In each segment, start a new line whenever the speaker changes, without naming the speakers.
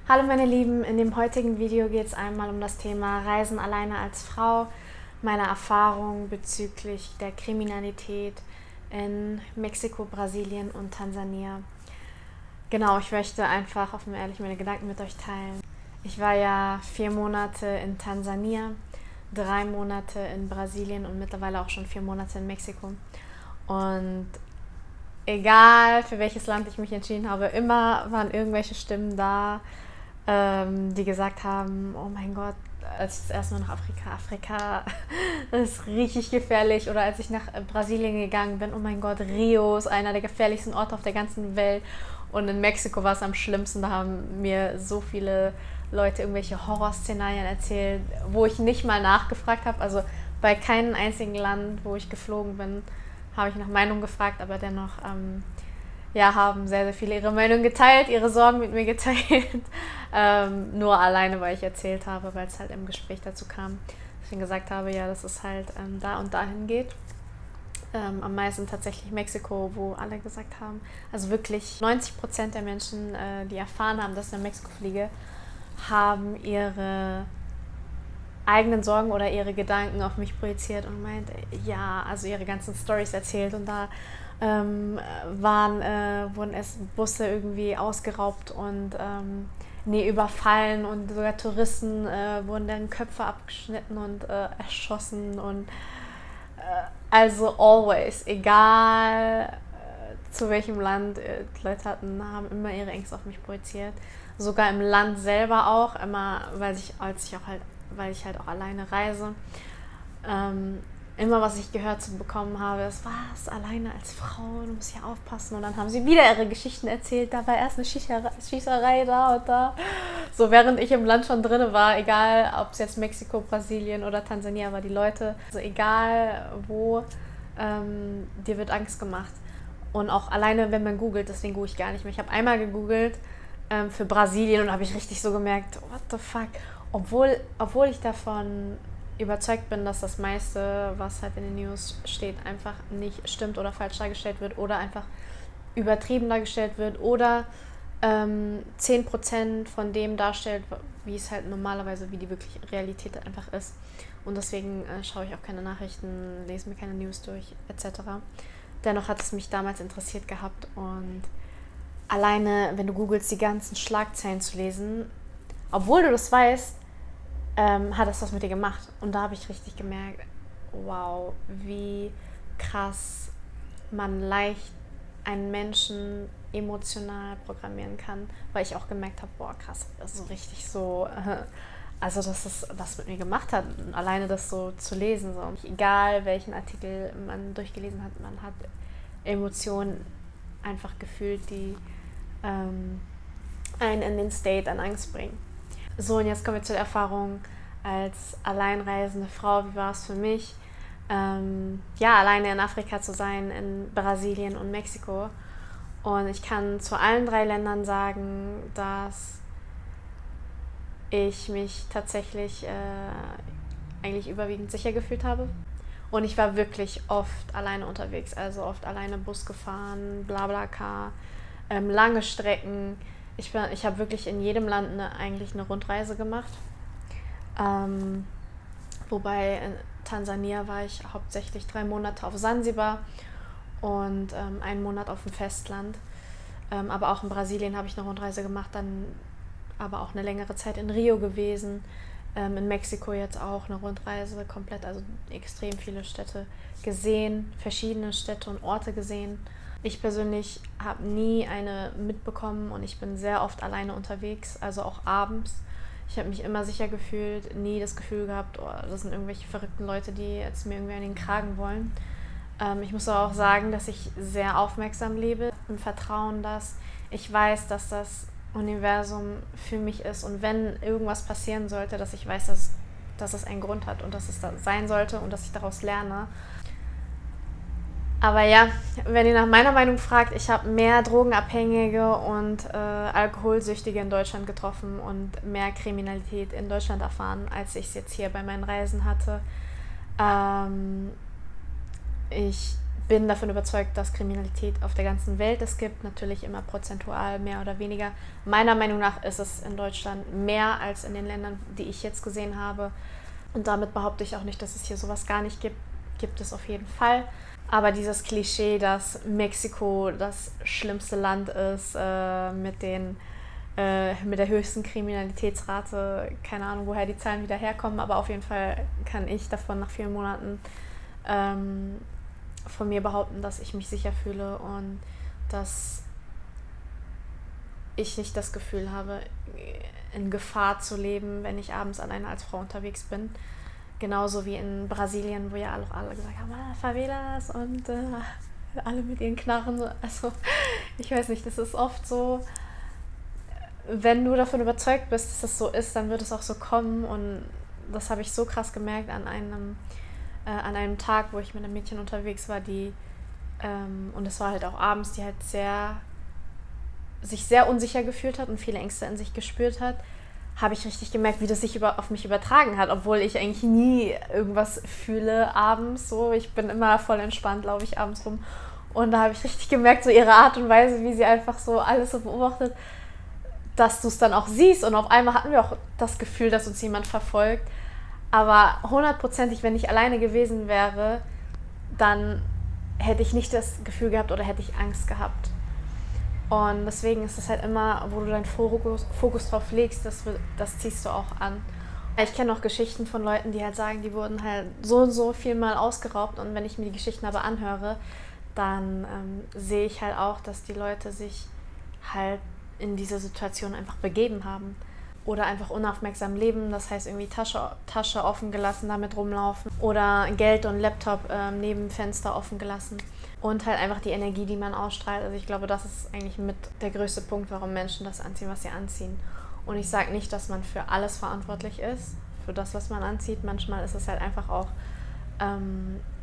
Hallo meine Lieben, in dem heutigen Video geht es einmal um das Thema Reisen alleine als Frau, meine Erfahrungen bezüglich der Kriminalität in Mexiko, Brasilien und Tansania. Genau, ich möchte einfach offen und ehrlich meine Gedanken mit euch teilen. Ich war ja 4 Monate in Tansania, 3 Monate in Brasilien und mittlerweile auch schon 4 Monate in Mexiko. Und egal für welches Land ich mich entschieden habe, immer waren irgendwelche Stimmen da, die gesagt haben, oh mein Gott, als ich das erste Mal nach Afrika ist richtig gefährlich. Oder als ich nach Brasilien gegangen bin, oh mein Gott, Rio ist einer der gefährlichsten Orte auf der ganzen Welt. Und in Mexiko war es am schlimmsten, da haben mir so viele Leute irgendwelche Horrorszenarien erzählt, wo ich nicht mal nachgefragt habe. Also bei keinem einzigen Land, wo ich geflogen bin, habe ich nach Meinung gefragt, aber dennoch haben sehr, sehr viele ihre Meinung geteilt, ihre Sorgen mit mir geteilt. Nur alleine, weil ich erzählt habe, weil es halt im Gespräch dazu kam, dass ich gesagt habe, ja, dass es halt da und dahin geht. Am meisten tatsächlich Mexiko, wo alle gesagt haben, also wirklich 90% der Menschen, die erfahren haben, dass ich nach Mexiko fliege, haben ihre eigenen Sorgen oder ihre Gedanken auf mich projiziert und meint, ja, also ihre ganzen Stories erzählt und da wurden es Busse irgendwie ausgeraubt und überfallen und sogar Touristen wurden deren Köpfe abgeschnitten und erschossen und also always, egal zu welchem Land die Leute haben immer ihre Ängste auf mich projiziert. Sogar im Land selber auch, immer, weil ich halt auch alleine reise. Immer was ich gehört zu bekommen habe, ist, was, alleine als Frau, du musst hier aufpassen. Und dann haben sie wieder ihre Geschichten erzählt, da war erst eine Schießerei da und da. So während ich im Land schon drin war, egal ob es jetzt Mexiko, Brasilien oder Tansania war, die Leute, also egal wo, dir wird Angst gemacht. Und auch alleine, wenn man googelt, deswegen google ich gar nicht mehr. Ich habe einmal gegoogelt für Brasilien und habe ich richtig so gemerkt, what the fuck. Obwohl ich davon überzeugt bin, dass das meiste, was halt in den News steht, einfach nicht stimmt oder falsch dargestellt wird oder einfach übertrieben dargestellt wird oder 10% von dem darstellt, wie es halt normalerweise, wie die wirklich Realität einfach ist. Und deswegen schaue ich auch keine Nachrichten, lese mir keine News durch, etc. Dennoch hat es mich damals interessiert gehabt und alleine, wenn du googelst, die ganzen Schlagzeilen zu lesen, obwohl du das weißt, hat es was mit dir gemacht. Und da habe ich richtig gemerkt, wow, wie krass man leicht einen Menschen emotional programmieren kann. Weil ich auch gemerkt habe, boah, krass, so richtig so, also dass es was mit mir gemacht hat. Alleine das so zu lesen. So. Egal welchen Artikel man durchgelesen hat, man hat Emotionen einfach gefühlt, die einen in den State an Angst bringen. So, und jetzt kommen wir zur Erfahrung als alleinreisende Frau. Wie war es für mich, alleine in Afrika zu sein, in Brasilien und Mexiko. Und ich kann zu allen 3 Ländern sagen, dass ich mich tatsächlich eigentlich überwiegend sicher gefühlt habe. Und ich war wirklich oft alleine unterwegs, also oft alleine Bus gefahren, BlaBlaCar, lange Strecken. Ich habe wirklich in jedem Land eigentlich eine Rundreise gemacht. Wobei in Tansania war ich hauptsächlich 3 Monate auf Sansibar und 1 Monat auf dem Festland. Aber auch in Brasilien habe ich eine Rundreise gemacht, dann aber auch eine längere Zeit in Rio gewesen. In Mexiko jetzt auch eine Rundreise komplett, also extrem viele Städte gesehen, verschiedene Städte und Orte gesehen. Ich persönlich habe nie eine mitbekommen und ich bin sehr oft alleine unterwegs, also auch abends. Ich habe mich immer sicher gefühlt, nie das Gefühl gehabt, oh, das sind irgendwelche verrückten Leute, die jetzt mir irgendwie an den Kragen wollen. Ich muss aber auch sagen, dass ich sehr aufmerksam lebe, im Vertrauen, dass ich weiß, dass das Universum für mich ist und wenn irgendwas passieren sollte, dass ich weiß, dass es einen Grund hat und dass es da sein sollte und dass ich daraus lerne. Aber ja, wenn ihr nach meiner Meinung fragt, ich habe mehr Drogenabhängige und Alkoholsüchtige in Deutschland getroffen und mehr Kriminalität in Deutschland erfahren, als ich es jetzt hier bei meinen Reisen hatte. Ich bin davon überzeugt, dass Kriminalität auf der ganzen Welt es gibt, natürlich immer prozentual mehr oder weniger. Meiner Meinung nach ist es in Deutschland mehr als in den Ländern, die ich jetzt gesehen habe. Und damit behaupte ich auch nicht, dass es hier sowas gar nicht gibt. Gibt es auf jeden Fall. Aber dieses Klischee, dass Mexiko das schlimmste Land ist, mit der höchsten Kriminalitätsrate, keine Ahnung, woher die Zahlen wieder herkommen, aber auf jeden Fall kann ich davon nach 4 Monaten von mir behaupten, dass ich mich sicher fühle und dass ich nicht das Gefühl habe, in Gefahr zu leben, wenn ich abends alleine als Frau unterwegs bin. Genauso wie in Brasilien, wo ja auch alle gesagt haben, Favelas und alle mit ihren Knarren. Also ich weiß nicht, das ist oft so, wenn du davon überzeugt bist, dass das so ist, dann wird es auch so kommen. Und das habe ich so krass gemerkt an einem Tag, wo ich mit einem Mädchen unterwegs war, und es war halt auch abends, die halt sich sehr unsicher gefühlt hat und viele Ängste in sich gespürt hat, habe ich richtig gemerkt, wie das sich auf mich übertragen hat, obwohl ich eigentlich nie irgendwas fühle abends. So, ich bin immer voll entspannt, laufe ich abends rum. Und da habe ich richtig gemerkt, so ihre Art und Weise, wie sie einfach so alles so beobachtet, dass du es dann auch siehst. Und auf einmal hatten wir auch das Gefühl, dass uns jemand verfolgt. Aber 100%, wenn ich alleine gewesen wäre, dann hätte ich nicht das Gefühl gehabt oder hätte ich Angst gehabt. Und deswegen ist es halt immer, wo du deinen Fokus drauf legst, das ziehst du auch an. Ich kenne auch Geschichten von Leuten, die halt sagen, die wurden halt so und so viel mal ausgeraubt. Und wenn ich mir die Geschichten aber anhöre, dann sehe ich halt auch, dass die Leute sich halt in diese Situation einfach begeben haben. Oder einfach unaufmerksam leben, das heißt irgendwie Tasche offen gelassen, damit rumlaufen. Oder Geld und Laptop neben Fenster offen gelassen. Und halt einfach die Energie, die man ausstrahlt. Also ich glaube, das ist eigentlich mit der größte Punkt, warum Menschen das anziehen, was sie anziehen. Und ich sage nicht, dass man für alles verantwortlich ist, für das, was man anzieht. Manchmal ist es halt einfach auch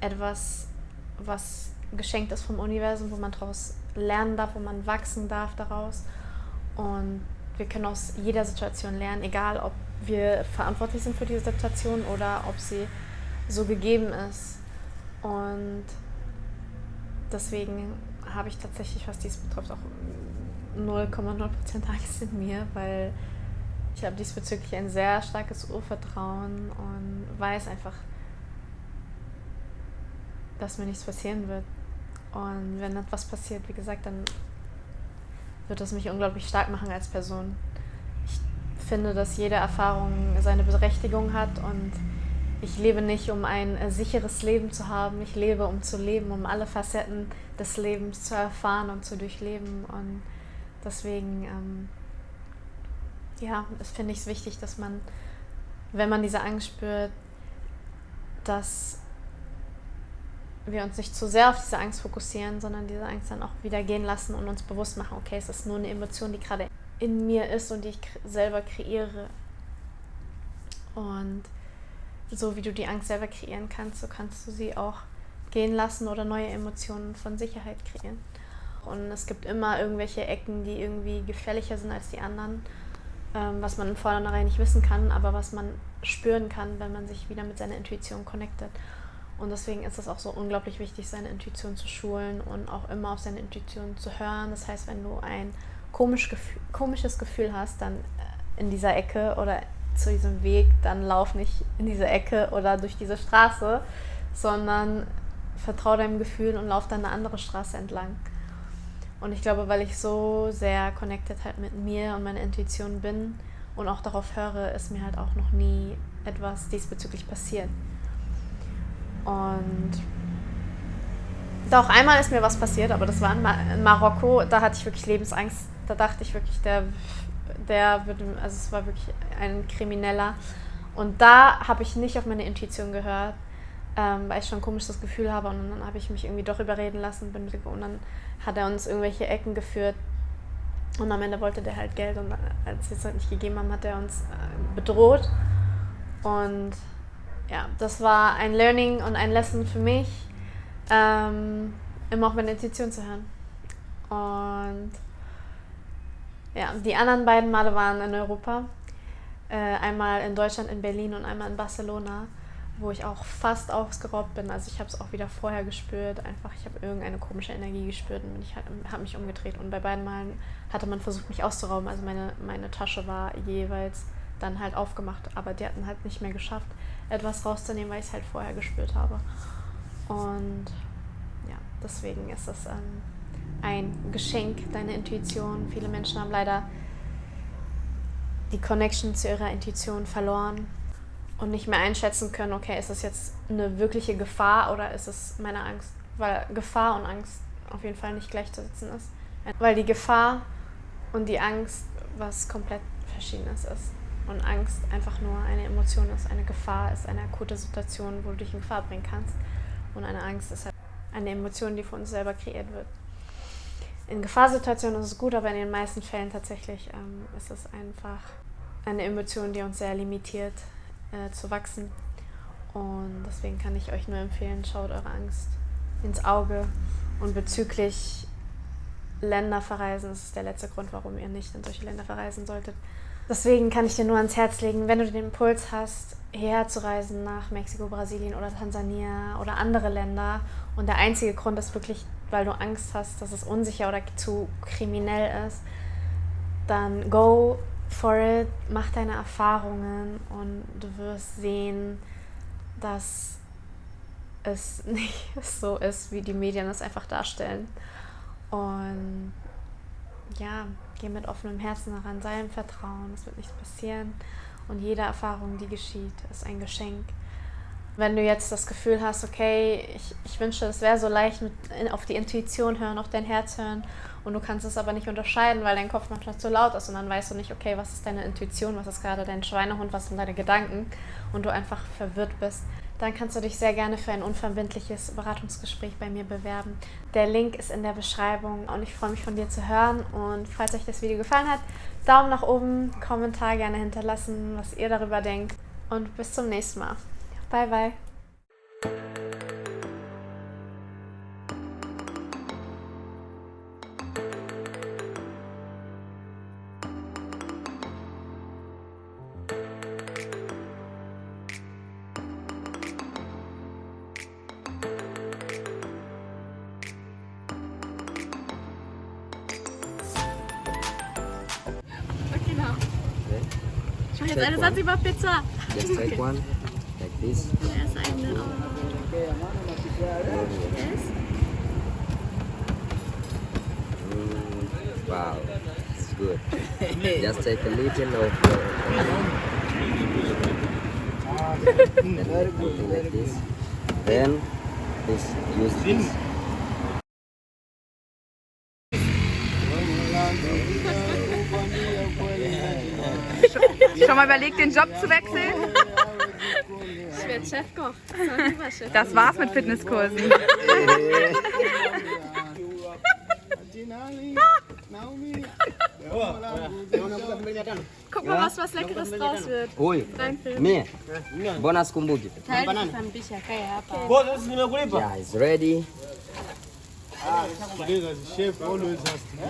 etwas, was geschenkt ist vom Universum, wo man daraus lernen darf, wo man wachsen darf daraus. Und wir können aus jeder Situation lernen, egal ob wir verantwortlich sind für diese Situation oder ob sie so gegeben ist. Und deswegen habe ich tatsächlich, was dies betrifft, auch 0,0% Angst in mir, weil ich habe diesbezüglich ein sehr starkes Urvertrauen und weiß einfach, dass mir nichts passieren wird. Und wenn etwas passiert, wie gesagt, dann wird das mich unglaublich stark machen als Person. Ich finde, dass jede Erfahrung seine Berechtigung hat und ich lebe nicht, um ein sicheres Leben zu haben. Ich lebe, um zu leben, um alle Facetten des Lebens zu erfahren und zu durchleben. Und deswegen, finde ich es wichtig, dass man, wenn man diese Angst spürt, dass wir uns nicht zu sehr auf diese Angst fokussieren, sondern diese Angst dann auch wieder gehen lassen und uns bewusst machen, okay, es ist nur eine Emotion, die gerade in mir ist und die ich selber kreiere. Und so wie du die Angst selber kreieren kannst, so kannst du sie auch gehen lassen oder neue Emotionen von Sicherheit kreieren. Und es gibt immer irgendwelche Ecken, die irgendwie gefährlicher sind als die anderen, was man im Vornherein nicht wissen kann, aber was man spüren kann, wenn man sich wieder mit seiner Intuition connectet. Und deswegen ist es auch so unglaublich wichtig, seine Intuition zu schulen und auch immer auf seine Intuition zu hören. Das heißt, wenn du ein komisches Gefühl hast, dann in dieser Ecke oder zu diesem Weg, dann lauf nicht in diese Ecke oder durch diese Straße, sondern vertraue deinem Gefühl und lauf dann eine andere Straße entlang. Und ich glaube, weil ich so sehr connected halt mit mir und meiner Intuition bin und auch darauf höre, ist mir halt auch noch nie etwas diesbezüglich passiert. Und doch einmal ist mir was passiert, aber das war in Marokko, da hatte ich wirklich Lebensangst. Da dachte ich wirklich, es war wirklich ein Krimineller. Und da habe ich nicht auf meine Intuition gehört, weil ich schon ein komisches Gefühl habe. Und dann habe ich mich irgendwie doch überreden lassen. Und dann hat er uns irgendwelche Ecken geführt. Und am Ende wollte der halt Geld. Und als wir es halt nicht gegeben haben, hat er uns bedroht. Und ja, das war ein Learning und ein Lesson für mich, immer auf meine Intuition zu hören. Und ja, die anderen beiden Male waren in Europa. Einmal in Deutschland, in Berlin und einmal in Barcelona. wo ich auch fast ausgeraubt bin. Also ich habe es auch wieder vorher gespürt. Einfach, ich habe irgendeine komische Energie gespürt und ich habe mich umgedreht. Und bei beiden Malen hatte man versucht, mich auszurauben. Also meine Tasche war jeweils dann halt aufgemacht. Aber die hatten halt nicht mehr geschafft, etwas rauszunehmen, weil ich es halt vorher gespürt habe. Und ja, deswegen ist das ein Geschenk, deine Intuition. Viele Menschen haben leider die Connection zu ihrer Intuition verloren und nicht mehr einschätzen können, okay, ist das jetzt eine wirkliche Gefahr oder ist es meine Angst? Weil Gefahr und Angst auf jeden Fall nicht gleichzusetzen ist. Weil die Gefahr und die Angst was komplett Verschiedenes ist. Und Angst einfach nur eine Emotion ist. Eine Gefahr ist eine akute Situation, wo du dich in Gefahr bringen kannst. Und eine Angst ist halt eine Emotion, die von uns selber kreiert wird. In Gefahrsituationen ist es gut, aber in den meisten Fällen tatsächlich ist es einfach eine Emotion, die uns sehr limitiert zu wachsen. Und deswegen kann ich euch nur empfehlen, schaut eure Angst ins Auge. Und bezüglich Länder verreisen, das ist der letzte Grund, warum ihr nicht in solche Länder verreisen solltet. Deswegen kann ich dir nur ans Herz legen, wenn du den Impuls hast, hierher zu reisen nach Mexiko, Brasilien oder Tansania oder andere Länder und der einzige Grund ist wirklich, weil du Angst hast, dass es unsicher oder zu kriminell ist, dann go for it, mach deine Erfahrungen und du wirst sehen, dass es nicht so ist, wie die Medien es einfach darstellen. Und ja, geh mit offenem Herzen daran, sei im Vertrauen, es wird nichts passieren. Und jede Erfahrung, die geschieht, ist ein Geschenk. Wenn du jetzt das Gefühl hast, okay, ich wünschte, es wäre so leicht, auf die Intuition hören, auf dein Herz hören und du kannst es aber nicht unterscheiden, weil dein Kopf manchmal zu laut ist und dann weißt du nicht, okay, was ist deine Intuition, was ist gerade dein Schweinehund, was sind deine Gedanken und du einfach verwirrt bist, dann kannst du dich sehr gerne für ein unverbindliches Beratungsgespräch bei mir bewerben. Der Link ist in der Beschreibung und ich freue mich von dir zu hören und falls euch das Video gefallen hat, Daumen nach oben, Kommentar gerne hinterlassen, was ihr darüber denkt und bis zum nächsten Mal. Bye, bye. Okay, now.
Okay.
Ich mache jetzt eine Zanzibar-Pizza.
Just take one, like this.
Erst eine. Yes.
Wow, it's good. Just take a little of then something like this. Then this use this.
Schon mal überlegt, den Job zu wechseln?
Ich werde Chefkoch.
Das war's mit Fitnesskursen.
Guck mal, was Leckeres draus wird.
Oi,
Dein Film.
me, bona sikumbuki. Yeah, it's ready.
Chef always has to be